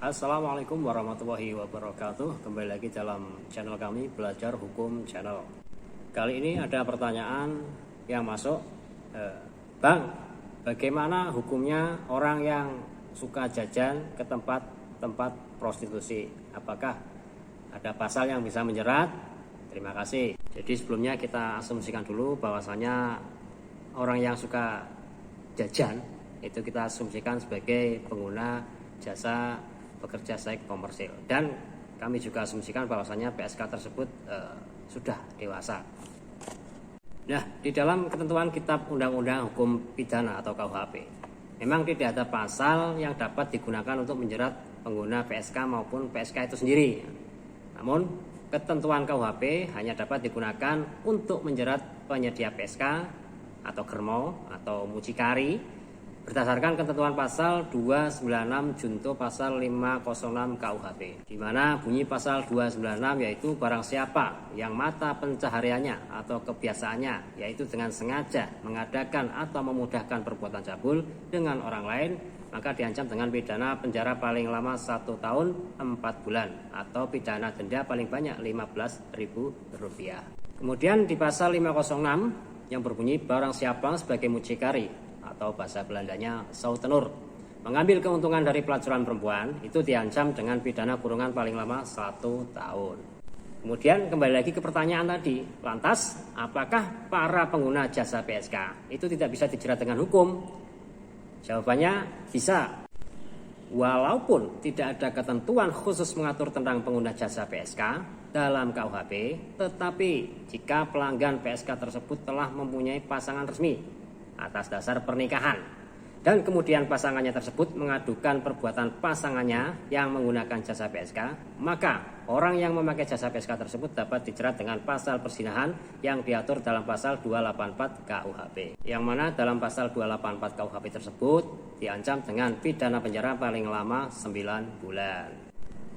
Assalamualaikum warahmatullahi wabarakatuh. Kembali lagi dalam channel kami, Belajar Hukum Channel. Kali ini ada pertanyaan yang masuk, Bang, bagaimana hukumnya orang yang suka jajan ke tempat prostitusi? Apakah ada pasal yang bisa menjerat? Terima kasih. Jadi sebelumnya kita asumsikan dulu bahwasanya orang yang suka jajan itu kita asumsikan sebagai pengguna jasa pekerja seks komersil, dan kami juga asumsikan bahwasanya PSK tersebut sudah dewasa. Nah, di dalam ketentuan Kitab Undang-Undang Hukum Pidana atau KUHP, memang tidak ada pasal yang dapat digunakan untuk menjerat pengguna PSK maupun PSK itu sendiri. Namun, ketentuan KUHP hanya dapat digunakan untuk menjerat penyedia PSK atau germo atau mucikari berdasarkan ketentuan pasal 296 junto pasal 506 KUHP, di mana bunyi pasal 296 yaitu barang siapa yang mata pencahariannya atau kebiasaannya yaitu dengan sengaja mengadakan atau memudahkan perbuatan cabul dengan orang lain, maka diancam dengan pidana penjara paling lama 1 tahun 4 bulan atau pidana denda paling banyak Rp15.000. Kemudian di pasal 506 yang berbunyi barang siapa sebagai mucikari atau bahasa Belandanya soutenur mengambil keuntungan dari pelacuran perempuan, itu diancam dengan pidana kurungan paling lama 1 tahun. Kemudian kembali lagi ke pertanyaan tadi, lantas apakah para pengguna jasa PSK itu tidak bisa dijerat dengan hukum? Jawabannya bisa. Walaupun tidak ada ketentuan khusus mengatur tentang pengguna jasa PSK dalam KUHP, tetapi jika pelanggan PSK tersebut telah mempunyai pasangan resmi atas dasar pernikahan, dan kemudian pasangannya tersebut mengadukan perbuatan pasangannya yang menggunakan jasa PSK, maka orang yang memakai jasa PSK tersebut dapat dijerat dengan pasal perzinahan yang diatur dalam pasal 284 KUHP, yang mana dalam pasal 284 KUHP tersebut diancam dengan pidana penjara paling lama 9 bulan.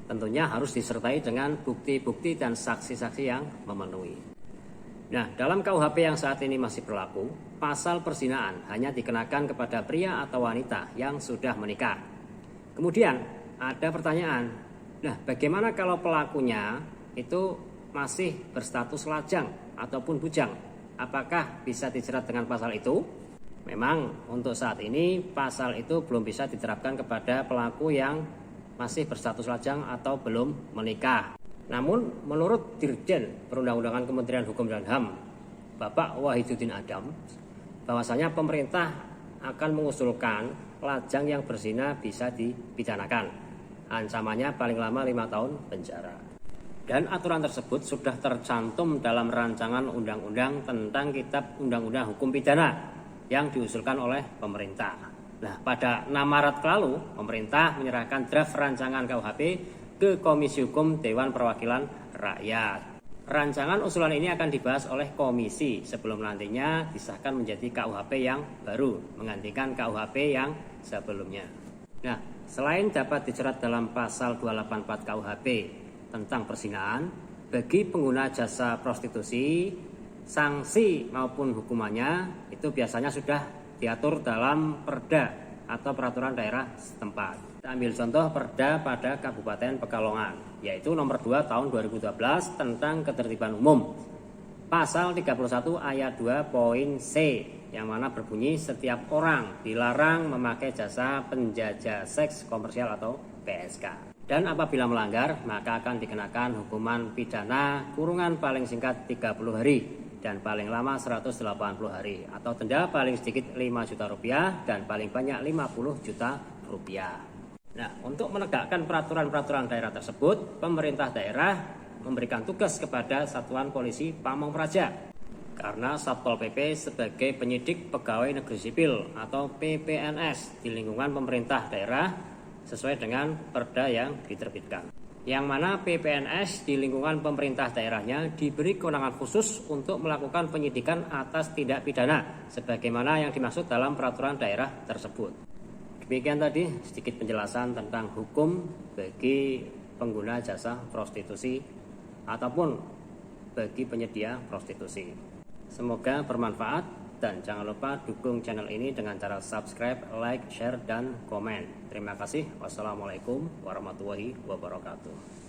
Tentunya harus disertai dengan bukti-bukti dan saksi-saksi yang memenuhi. Nah, dalam KUHP yang saat ini masih berlaku, pasal perzinahan hanya dikenakan kepada pria atau wanita yang sudah menikah. Kemudian ada pertanyaan, nah bagaimana kalau pelakunya itu masih berstatus lajang ataupun bujang? Apakah bisa dijerat dengan pasal itu? Memang untuk saat ini pasal itu belum bisa diterapkan kepada pelaku yang masih berstatus lajang atau belum menikah. Namun menurut Dirjen Perundang-undangan Kementerian Hukum dan HAM, Bapak Wahidudin Adam, bahwasanya pemerintah akan mengusulkan lajang yang berzina bisa dipidanakan. Ancamannya paling lama 5 tahun penjara. Dan aturan tersebut sudah tercantum dalam rancangan undang-undang tentang Kitab Undang-Undang Hukum Pidana yang diusulkan oleh pemerintah. Nah, pada 6 Maret lalu, pemerintah menyerahkan draft rancangan KUHP ke Komisi Hukum Dewan Perwakilan Rakyat. Rancangan usulan ini akan dibahas oleh komisi sebelum nantinya disahkan menjadi KUHP yang baru, menggantikan KUHP yang sebelumnya. Nah, selain dapat dijerat dalam pasal 284 KUHP tentang perzinahan, bagi pengguna jasa prostitusi, sanksi maupun hukumannya itu biasanya sudah diatur dalam Perda atau peraturan daerah setempat. Kita ambil contoh Perda pada Kabupaten Pekalongan, yaitu nomor 2 tahun 2012 tentang ketertiban umum. Pasal 31 ayat 2 poin C, yang mana berbunyi setiap orang dilarang memakai jasa penjajah seks komersial atau PSK. Dan apabila melanggar, maka akan dikenakan hukuman pidana kurungan paling singkat 30 hari dan paling lama 180 hari atau denda paling sedikit 5 juta rupiah dan paling banyak 50 juta rupiah. Nah, untuk menegakkan peraturan-peraturan daerah tersebut, pemerintah daerah memberikan tugas kepada Satuan Polisi Pamong Praja, karena Satpol PP sebagai penyidik pegawai negeri sipil atau PPNS di lingkungan pemerintah daerah sesuai dengan perda yang diterbitkan. Yang mana PPNS di lingkungan pemerintah daerahnya diberi kewenangan khusus untuk melakukan penyidikan atas tindak pidana sebagaimana yang dimaksud dalam peraturan daerah tersebut. Demikian tadi sedikit penjelasan tentang hukum bagi pengguna jasa prostitusi ataupun bagi penyedia prostitusi. Semoga bermanfaat. Dan jangan lupa dukung channel ini dengan cara subscribe, like, share, dan komen. Terima kasih. Wassalamualaikum warahmatullahi wabarakatuh.